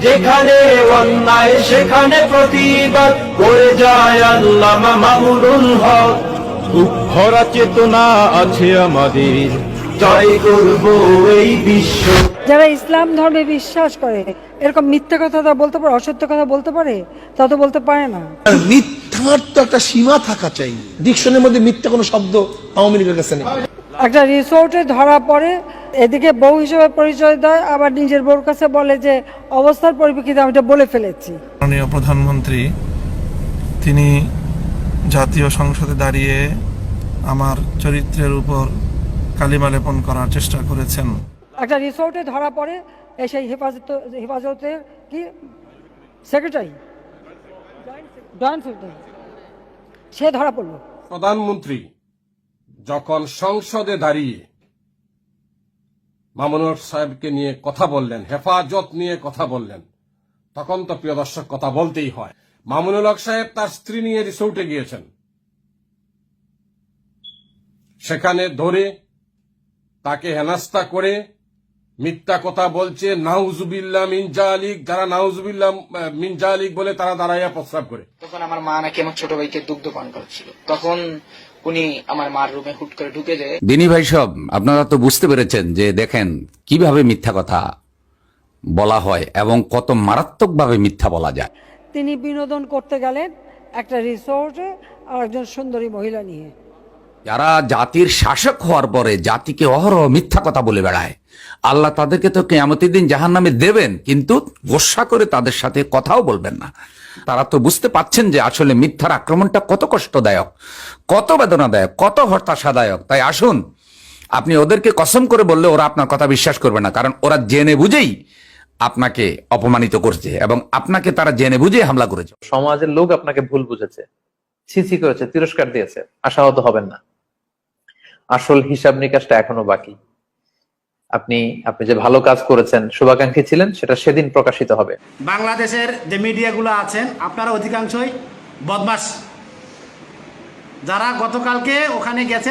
যেখানে অন্যায় সেখানে প্রতিবাদ করে যায় আল্লামা মামুনুল হক। ভরা চেতনা আছে আমাদের, জয় করব এই বিশ্ব। যারা ইসলাম ধর্মে বিশ্বাস করে এরকম মিথ্যা কথা তা বলতে পারে, অসত্য কথা বলতে পারে, তা তো বলতে পারে না। মিথ্যার তো একটা সীমা থাকা চাই। ডিকশনের মধ্যে মিথ্যা কোনো শব্দ আওয়ামী লীগের কাছে নেই। একটা রিসোর্টে ধরা পড়ে, এদিকে বউ হিসেবে পরিচয় দেয়, আবার নিজের বউর কাছে বলে যে অবস্থার পরিপ্রেক্ষিতে আমি এটা বলে ফেলেছি। মাননীয় প্রধানমন্ত্রী তিনি জাতীয় সংসদে দাঁড়িয়ে আমার চরিত্রের উপর কালিমা লেপন করার চেষ্টা করেছেন। একটা রিসোর্টে ধরা পড়ে, সেই হেফাজতের কি সেক্রেটারি, জয়েন্ট সেক্রেটারি, সে ধরা পড়লো। প্রধানমন্ত্রী যখন সংসদে দাঁড়িয়ে মামুনুল সাহেবকে নিয়ে কথা বললেন, হেফাজত নিয়ে কথা বললেন, তখন তো প্রিয় দর্শক কথা বলতেই হয়। মামুনুল হক সাহেব তার স্ত্রী নিয়ে রিসোর্টে গিয়েছেন, সেখানে ধরে তাকে হেনস্থা করে মিথ্যা কথা বলছে, নাউজুবিল্লাহ মিন জালিক। যারা নাউজুবিল্লাহ মিন জালিক বলে তারা দাঁড়াইয়া প্রস্রাব করে। তখন আমার মা নাকি আমার ছোট ভাইকে দুগ্ধ পান করছিল, তখন উনি আমার মার রুমে হুট করে ঢুকে যায়। দিনী ভাই সব আপনারা তো বুঝতে পেরেছেন যে দেখেন কিভাবে মিথ্যা কথা বলা হয় এবং কত মারাত্মকভাবে মিথ্যা বলা যায়। তিনি বিনোদন করতে গেলেন একটা রিসোর্টে আর একজন সুন্দরী মহিলা নিয়ে। যারা জাতির শাসক হওয়ার পরে জাতিকে অহরহ মিথ্যা কথা বলে বেড়ায়, আল্লাহ তাদেরকে তো কিয়ামতের দিন জাহান্নামে দেবেন, কিন্তু গোসা করে তাদের সাথে কথাও বলবেন না। তারা তো বুঝতে পাচ্ছেন যে আসলে মিথ্যার আক্রমণটা কত কষ্টদায়ক, কত বেদনাদায়ক, কত হতাশাদায়ক। তাই আসুন, আপনি ওদেরকে কসম করে বললে ওরা আপনার কথা বিশ্বাস করবে না, কারণ ওরা জেনে বুঝেই আপনাকে অপমানিত করছে এবং আপনাকে তারা জেনে বুঝেই হামলা করেছে। সমাজের লোক আপনাকে ভুল বুঝেছে, ছিছি করেছে, তিরস্কার দিয়েছে, আশাহত হবেন না। আসল হিসাব নিকাশটা এখনো বাকি। আপনি যে ভালো কাজ করেছেন, শুভাকাঙ্ক্ষী ছিলেন, সেটা সেদিন প্রকাশিত হবে। বাংলাদেশের যে মিডিয়াগুলো আছেন আপনারা অধিকাংশই বদমাশ, যারা গতকালকে ওখানে গেছেন